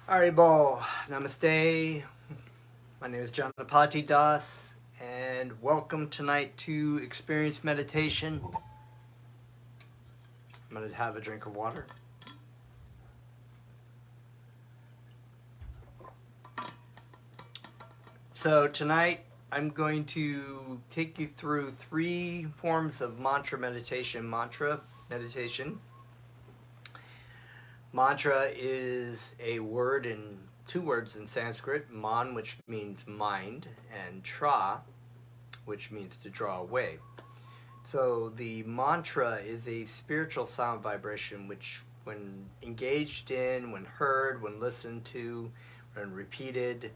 Aribo, namaste. My name is Janapati Das, and welcome tonight to Experience Meditation. I'm going to have a drink of water. So, tonight I'm going to take you through three forms of mantra meditation. Mantra is two words in Sanskrit, man, which means mind, and tra, which means to draw away. So the mantra is a spiritual sound vibration which, when engaged in, when heard, when listened to, when repeated,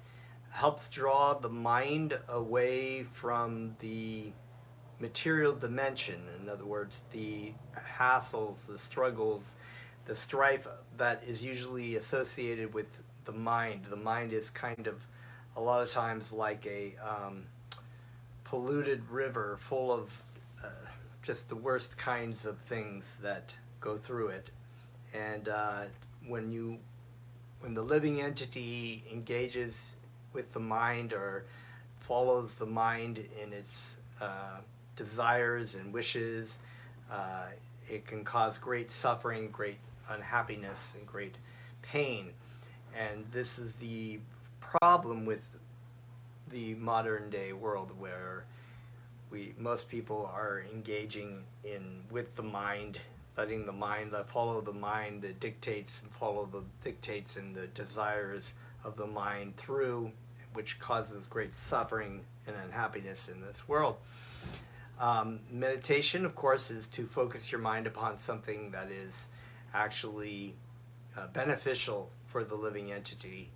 helps draw the mind away from the material dimension. In other words, the hassles, the struggles, the strife that is usually associated with the mind. The mind is kind of a lot of times like a polluted river full of just the worst kinds of things that go through it. And when the living entity engages with the mind or follows the mind in its desires and wishes, it can cause great suffering, great unhappiness, and great pain. And this is the problem with the modern day world, where most people are engaging in with the mind, letting the mind follow the mind, the dictates, and follow the dictates and the desires of the mind through, which causes great suffering and unhappiness in this world. Meditation, of course, is to focus your mind upon something that is actually beneficial for the living entity.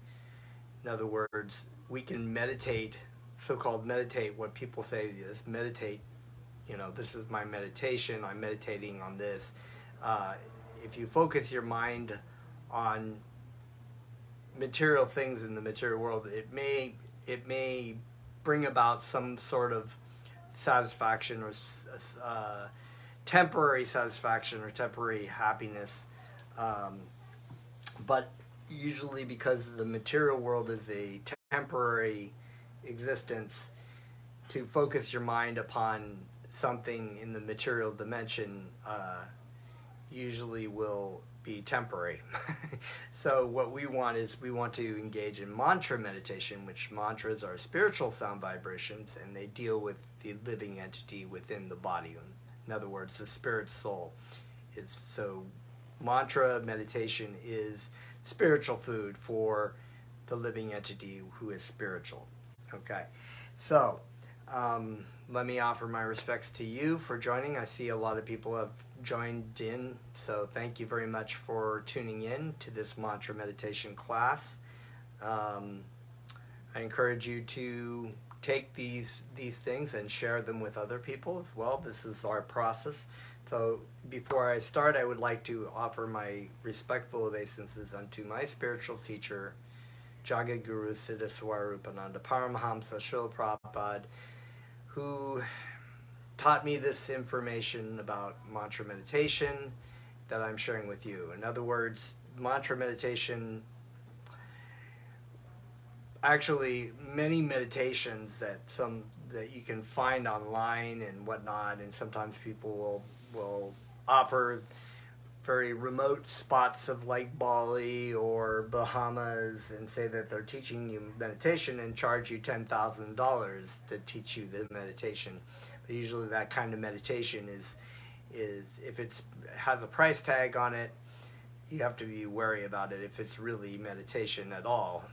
In other words, we can meditate, so-called meditate, what people say is meditate, this is my meditation, I'm meditating on this. If you focus your mind on material things in the material world, it may bring about some sort of satisfaction or temporary satisfaction or temporary happiness, but usually, because the material world is a temporary existence, to focus your mind upon something in the material dimension usually will be temporary. So what we want to engage in mantra meditation, which mantras are spiritual sound vibrations, and they deal with the living entity within the body. In other words, the spirit soul. So mantra meditation is spiritual food for the living entity who is spiritual. Okay, so let me offer my respects to you for joining. I see a lot of people have joined in, so thank you very much for tuning in to this mantra meditation class. I encourage you to take these things and share them with other people as well. This is our process. So before I start, I would like to offer my respectful obeisances unto my spiritual teacher, Jagadguru Siddha Swarupananda Paramahamsa Srila Prabhupada, who taught me this information about mantra meditation that I'm sharing with you. In other words, mantra meditation, actually many meditations that you can find online and whatnot, and sometimes people will offer very remote spots of like Bali or Bahamas and say that they're teaching you meditation and charge you $10,000 to teach you the meditation. But usually that kind of meditation is if it has a price tag on it, you have to be wary about it if it's really meditation at all,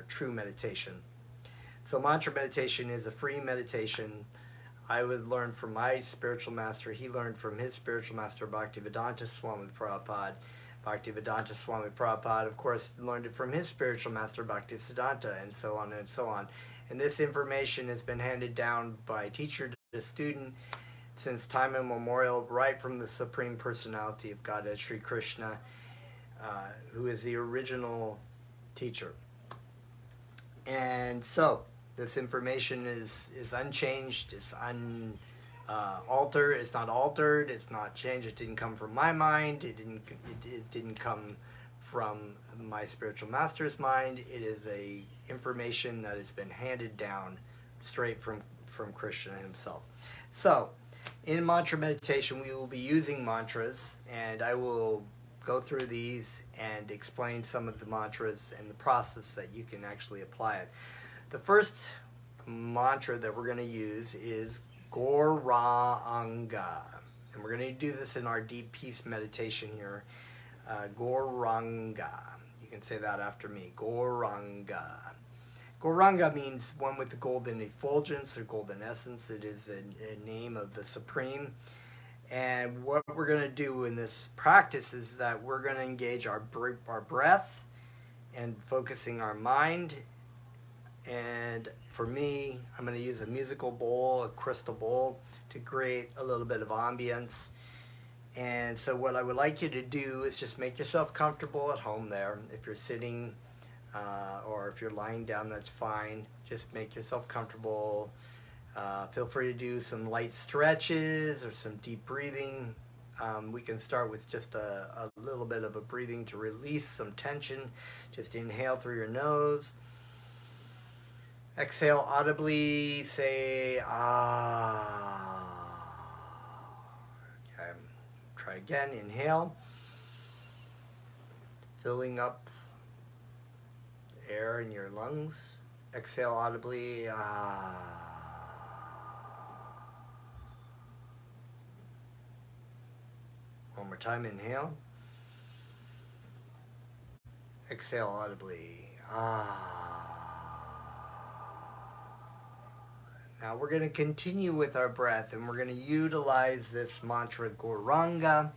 true meditation. So mantra meditation is a free meditation. I would learn from my spiritual master. He learned from his spiritual master, Bhaktivedanta Swami Prabhupada. Bhaktivedanta Swami Prabhupada, of course, learned it from his spiritual master, Bhaktisiddhanta, and so on and so on. And this information has been handed down by teacher to student since time immemorial, right from the Supreme Personality of Godhead, Sri Krishna, who is the original teacher. And so this information is unchanged, it's altered, it's not altered, it's not changed. It didn't come from my mind, it didn't come from my spiritual master's mind. It is a information that has been handed down straight from Krishna himself. So, in mantra meditation, we will be using mantras, and I will go through these and explain some of the mantras and the process that you can actually apply it. The first mantra that we're going to use is Gauranga. And we're going to do this in our deep peace meditation here. Gauranga. You can say that after me. Gauranga. Gauranga means one with the golden effulgence or golden essence. It is a name of the Supreme. And what we're going to do in this practice is that we're going to engage our breath and focusing our mind. And for me, I'm going to use a musical bowl, a crystal bowl, to create a little bit of ambience. And so what I would like you to do is just make yourself comfortable at home there. If you're sitting or if you're lying down, that's fine. Just make yourself comfortable. Feel free to do some light stretches or some deep breathing. We can start with just a little bit of a breathing to release some tension. Just inhale through your nose. Exhale audibly, say ah. Okay. Try again, inhale. Filling up air in your lungs. Exhale audibly, ah. One more time, inhale. Exhale audibly, ah. Now we're going to continue with our breath, and we're going to utilize this mantra Gauranga.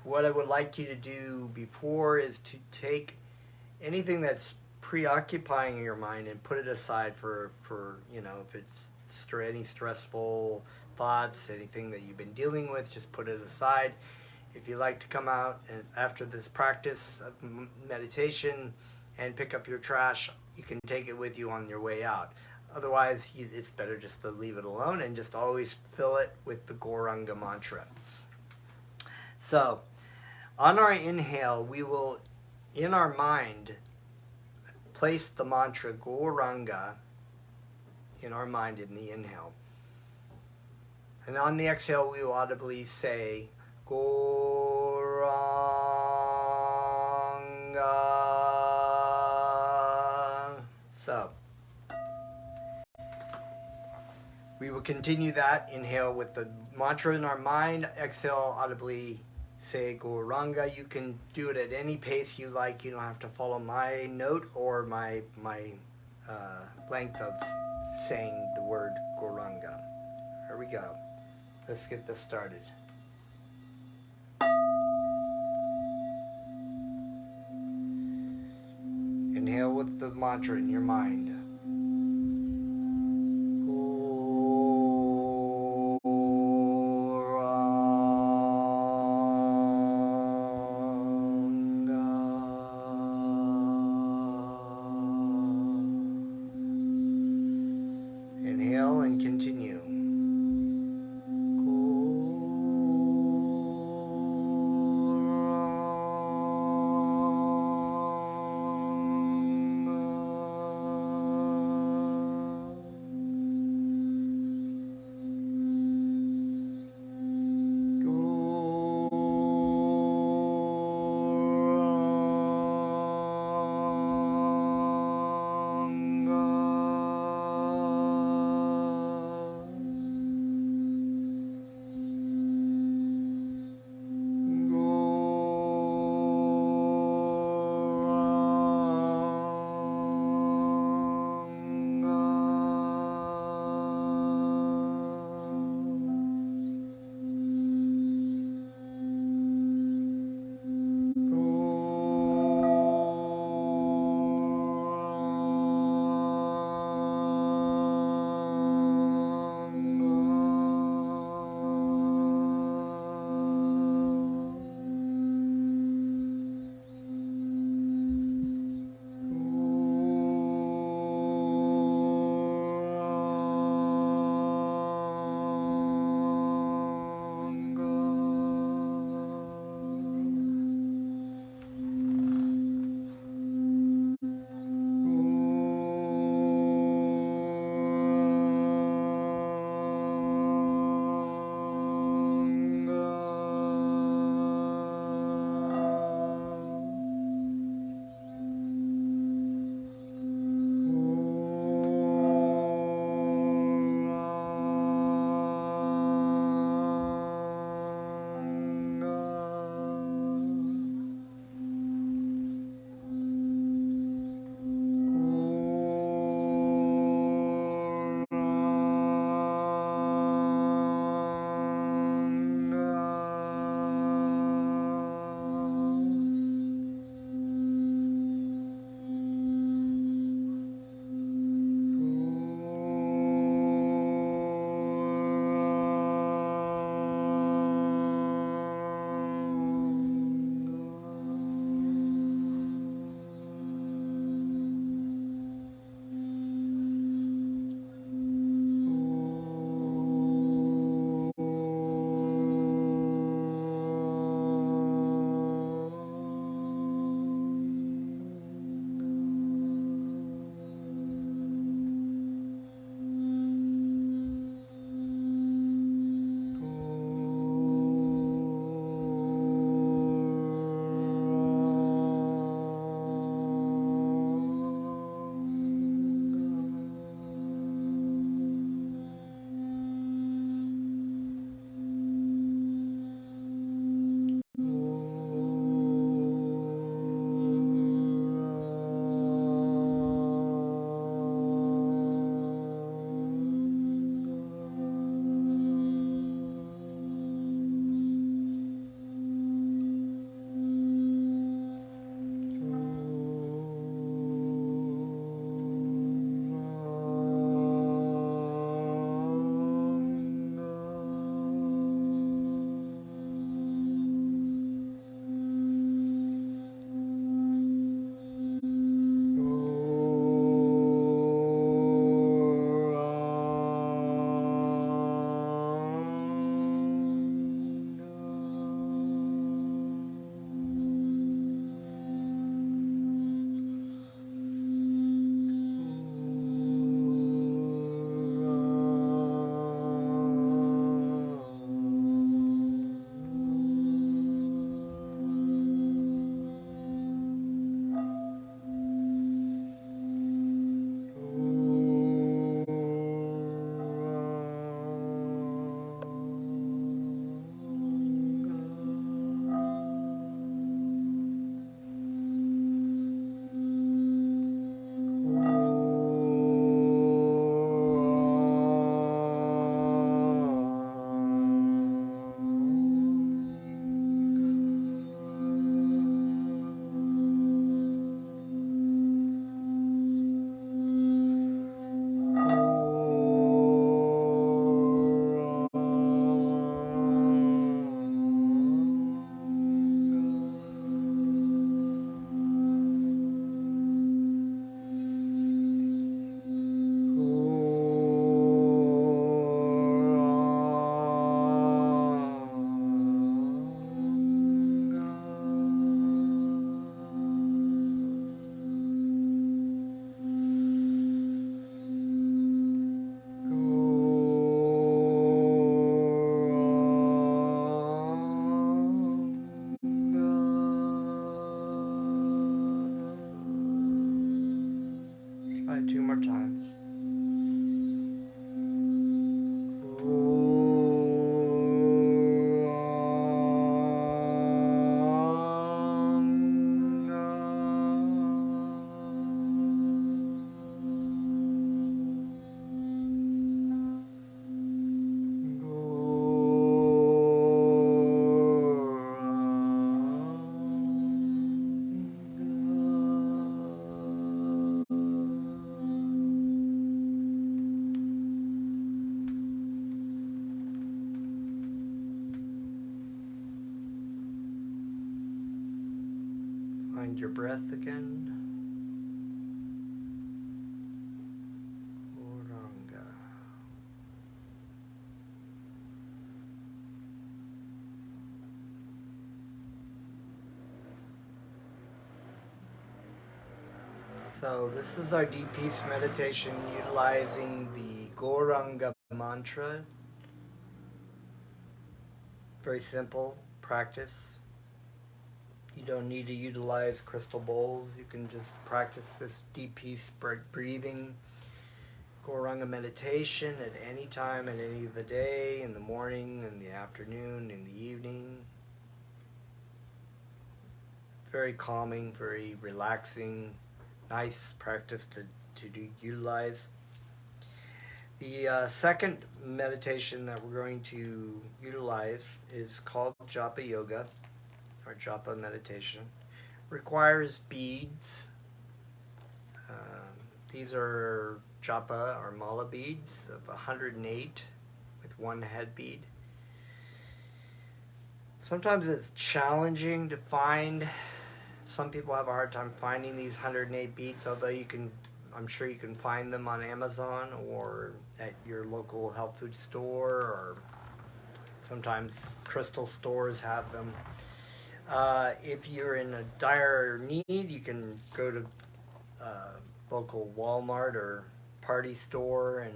What I would like you to do before is to take anything that's preoccupying your mind and put it aside for if it's any stressful thoughts, anything that you've been dealing with, just put it aside. If you like to come out and after this practice of meditation and pick up your trash, you can take it with you on your way out. Otherwise, it's better just to leave it alone and just always fill it with the Gauranga mantra. So, on our inhale, we will, in our mind, place the mantra Gauranga in our mind in the inhale. And on the exhale, we will audibly say Gauranga. So, we will continue that. Inhale with the mantra in our mind. Exhale, audibly say Gauranga. You can do it at any pace you like. You don't have to follow my note or my length of saying the word Gauranga. Here we go. Let's get this started. Inhale with the mantra in your mind. Inhale and continue. 2 more times. Find your breath again. Oranga. So this is our deep peace meditation utilizing the Goranga mantra. Very simple practice. You don't need to utilize crystal bowls. You can just practice this deep peace breathing Goranga meditation at any time, at any of the day, in the morning, in the afternoon, in the evening. Very calming, very relaxing, nice practice to utilize. The second meditation that we're going to utilize is called Japa Yoga, or Japa meditation. Requires beads. These are Japa or Mala beads of 108 with one head bead. Sometimes it's challenging to find. Some people have a hard time finding these 108 beads, although I'm sure you can find them on Amazon or at your local health food store, or sometimes crystal stores have them. If you're in a dire need, you can go to local Walmart or party store and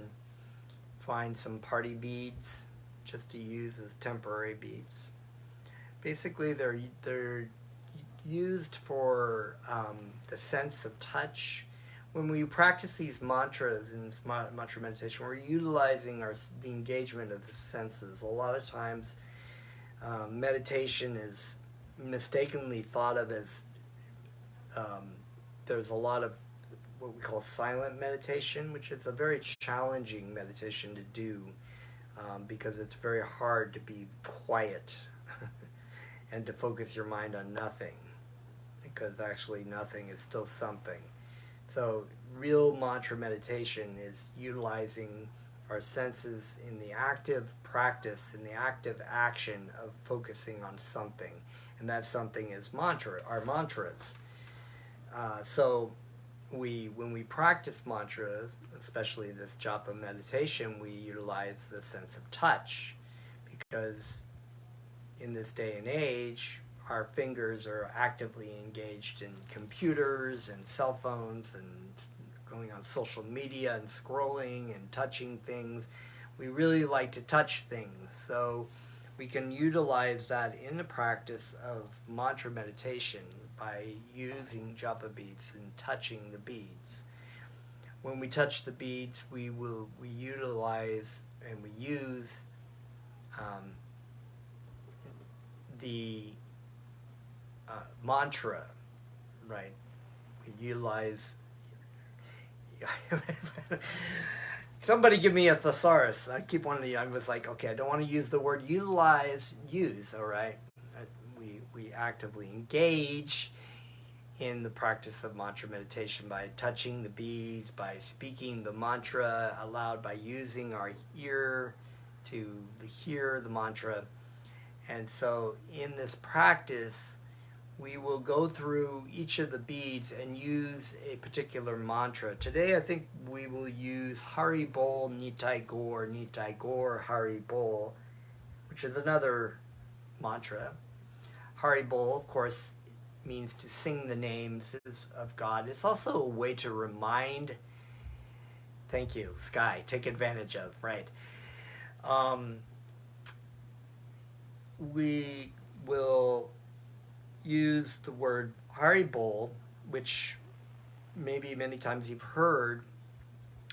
find some party beads just to use as temporary beads. Basically, they're used for the sense of touch. When we practice these mantras in this mantra meditation, we're utilizing the engagement of the senses. A lot of times, meditation is mistakenly thought of as there's a lot of what we call silent meditation, which is a very challenging meditation to do because it's very hard to be quiet and to focus your mind on nothing, because actually nothing is still something. So real mantra meditation is utilizing our senses in the active practice, in the active action of focusing on something. And that something is our mantras. So when we practice mantras, especially this japa meditation, we utilize the sense of touch, because in this day and age, our fingers are actively engaged in computers and cell phones and going on social media and scrolling and touching things. We really like to touch things. So we can utilize that in the practice of mantra meditation by using japa beads and touching the beads. When we touch the beads, we utilize and we use the mantra, right? We utilize. Somebody give me a thesaurus. I keep wanting to. I was like, okay, I don't want to use the word utilize. Use, all right. We actively engage in the practice of mantra meditation by touching the beads, by speaking the mantra aloud, by using our ear to hear the mantra. And so in this practice, we will go through each of the beads and use a particular mantra. Today, I think we will use Hari Bol Nitai Gor Hari Bol, which is another mantra. Hari Bol, of course, means to sing the names of God. It's also a way to remind, thank you, Sky, take advantage of, right? We will use the word Hari Bol, which maybe many times you've heard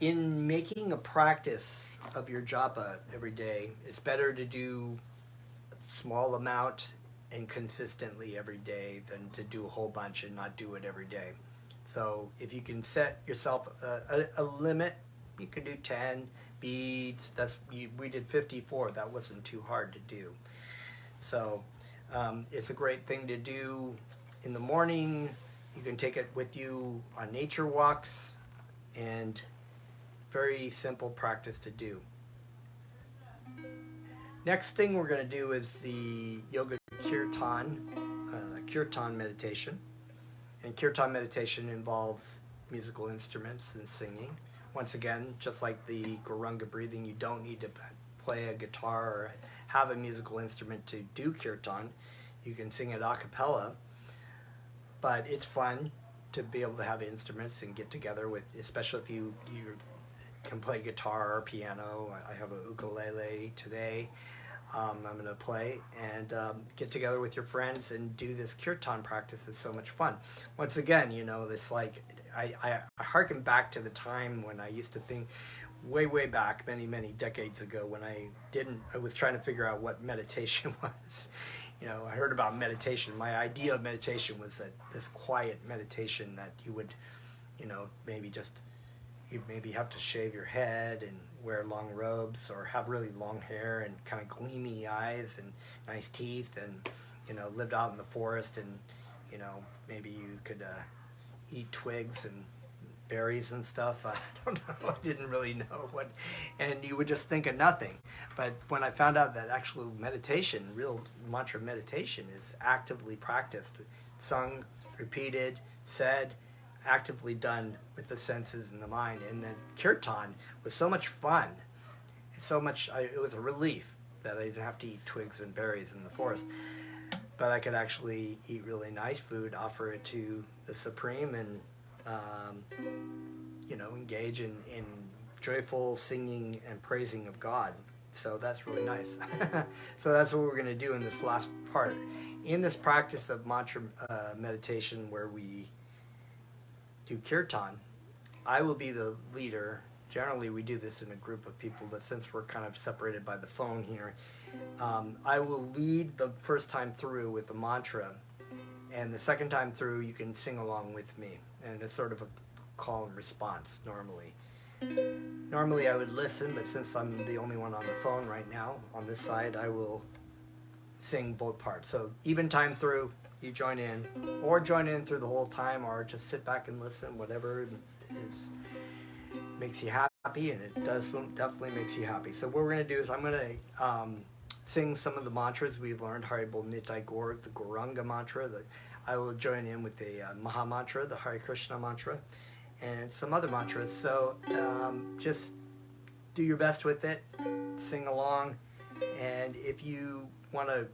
In making a practice of your japa every day, it's better to do a small amount and consistently every day than to do a whole bunch and not do it every day. So if you can set yourself a limit, you can do 10 beads. We did 54. That wasn't too hard to do. So it's a great thing to do in the morning. You can take it with you on nature walks, and very simple practice to do. Next thing we're going to do is the yoga kirtan meditation. And kirtan meditation involves musical instruments and singing. Once again, just like the Guranga breathing, you don't need to play a guitar or have a musical instrument to do kirtan. You can sing it a cappella, but it's fun to be able to have instruments and get together with, especially if you can play guitar or piano. I have a ukulele today. I'm going to play and get together with your friends and do this kirtan practice. It's so much fun. Once again, this I harken back to the time when I used to think way back, many decades ago, when I was trying to figure out what meditation was. I heard about meditation. My idea of meditation was that this quiet meditation that you would, you maybe have to shave your head and wear long robes or have really long hair and kind of gleamy eyes and nice teeth and, lived out in the forest and, maybe you could eat twigs and berries and stuff. I don't know. I didn't really know what, and you would just think of nothing. But when I found out that actual meditation, real mantra meditation, is actively practiced, sung, repeated, said, actively done with the senses and the mind, and then kirtan was so much fun. It was a relief that I didn't have to eat twigs and berries in the forest, but I could actually eat really nice food, offer it to the Supreme, and engage in joyful singing and praising of God. So that's really nice. So that's what we're going to do in this last part. In this practice of mantra meditation where we do kirtan, I will be the leader. Generally we do this in a group of people, but since we're kind of separated by the phone here, I will lead the first time through with the mantra, and the second time through you can sing along with me, and it's sort of a call and response normally. Normally I would listen, but since I'm the only one on the phone right now on this side, I will sing both parts. So even time through, you join in, or join in through the whole time, or just sit back and listen, whatever makes you happy, and it definitely makes you happy. So what we're going to do is I'm going to sing some of the mantras we've learned, Haribol Nitai Gaur, the Gauranga mantra. I will join in with the Maha mantra, the Hare Krishna mantra, and some other mantras. So just do your best with it, sing along, and if you want to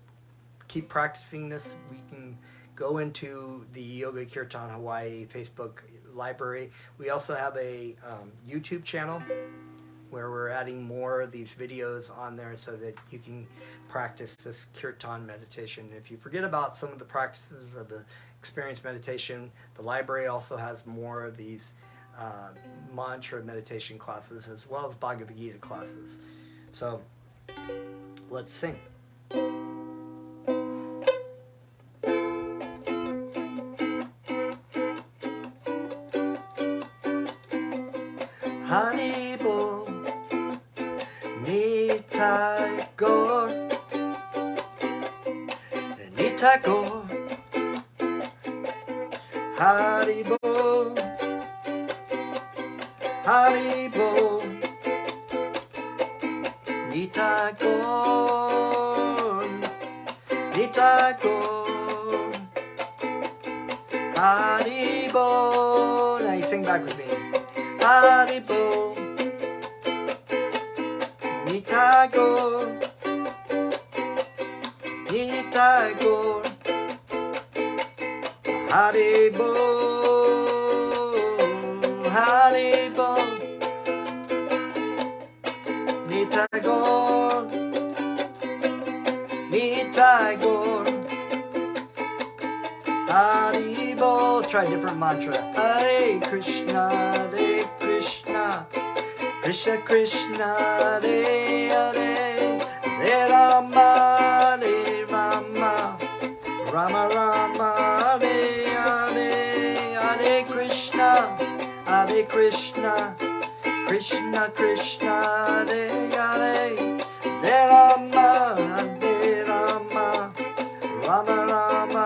keep practicing this, we can go into the Yoga Kirtan Hawaii Facebook library. We also have a YouTube channel where we're adding more of these videos on there so that you can practice this kirtan meditation. If you forget about some of the practices of the experience meditation, the library also has more of these mantra meditation classes as well as Bhagavad Gita classes. So let's sing. Haribol Nitai Gaur, Nitai Gaur, Haribol, Haribol, Nitai Gaur, Nitai Gaur, Haribol. Now you sing back with me. Haribol, Nitai Gaur, Nitai Gaur, Haribol, Haribol, Nitai Gaur, Nitai Gaur, Haribol. Try a different mantra. Hare Krishna, Hare Krishna, Krishna, Krishna Krishna, Hare Hare, Hare Rama, Hare Rama, Rama Rama, Hare Hare, Hare Krishna, Hare Krishna, Krishna Krishna, Hare Hare, Hare Rama, Hare Rama, Rama Rama,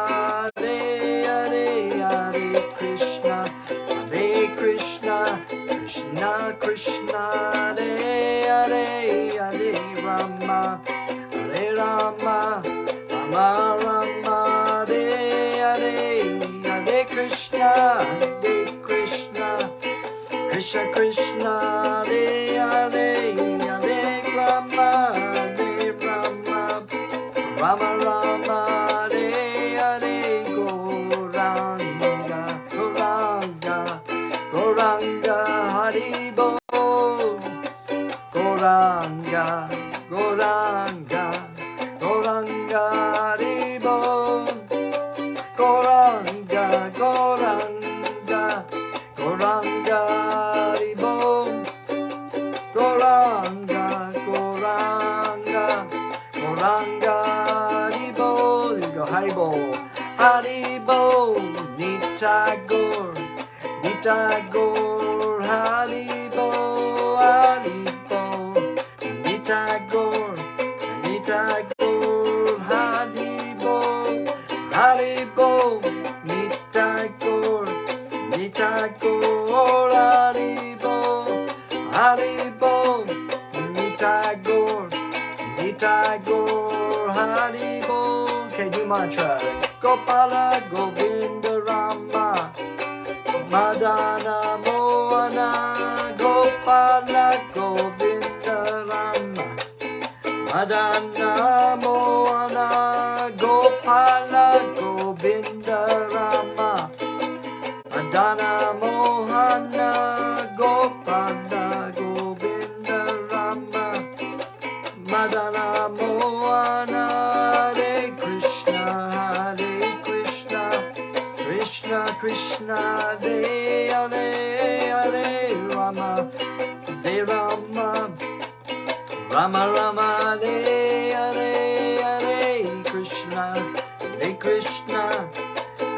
Hare Hare, Hare Krishna, Krishna Krishna, Hare Hare, Hare Rama, Hare Rama, Rama Rama, Hare Hare, Hare Krishna, Krishna Krishna, Hare Hare, Hare Rama, Hare Rama, Rama Rama, Hare Hare, Gauranga, Gauranga, Gauranga, Haribo, Gauranga, Gauranga, Gauranga, Haribo, Gauranga, Gauranga, Gauranga, Haribo, Gauranga, Gauranga, Gauranga, Haribo. There you go, Haribo, Haribo, Nitagor, Nitagor, Haribo, Haribo, Nitagor, Nitagor, Haribo, Haribo, Nitagor, Nitagor, Haribo, Haribo, Nitagor, Nitagor, Haribo. Okay, new mantra. Gopala, Govinda, Rama, Madana, Moana, Gopala, Govinda, Rama, Madana, Moana, Gopala, Govinda, Rama, Madana, Mohana, Gopala, Govinda, Rama, Madana, Moana, Hare Krishna, Hare Krishna, Krishna Krishna, Hare Hare, Hare Rama, Hare Rama, Rama Rama, Hare Hare, Hare Krishna, Hare Krishna,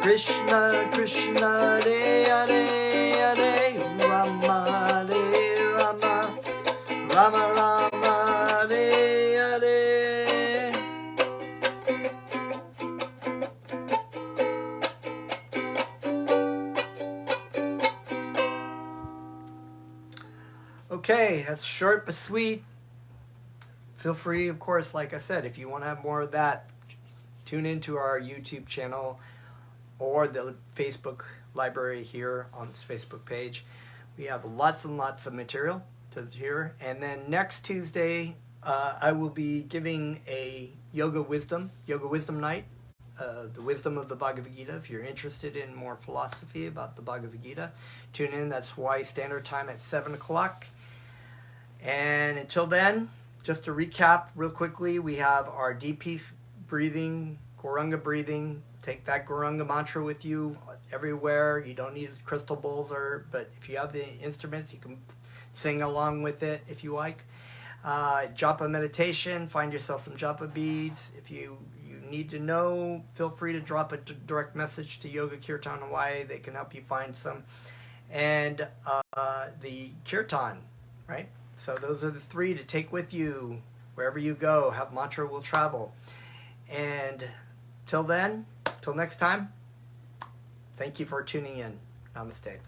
Krishna Krishna, Hare Hare, Hare Rama, Hare Rama, Rama Rama, Hare Hare. Okay, that's short but sweet. Feel free, of course, like I said, if you want to have more of that, tune into our YouTube channel or the Facebook library here on this Facebook page. We have lots and lots of material to hear. And then next Tuesday, I will be giving a yoga wisdom night, the wisdom of the Bhagavad Gita. If you're interested in more philosophy about the Bhagavad Gita, tune in. That's Hawaii Standard Time at 7 o'clock. And until then, just to recap real quickly, we have our deep peace breathing, Gauranga breathing. Take that Gauranga mantra with you everywhere. You don't need crystal bowls, but if you have the instruments, you can sing along with it if you like. Japa meditation, find yourself some japa beads. If you need to know, feel free to drop a direct message to Yoga Kirtan Hawaii. They can help you find some. And the kirtan, right? So those are the three to take with you wherever you go. Have mantra will travel. And till then, till next time, thank you for tuning in. Namaste.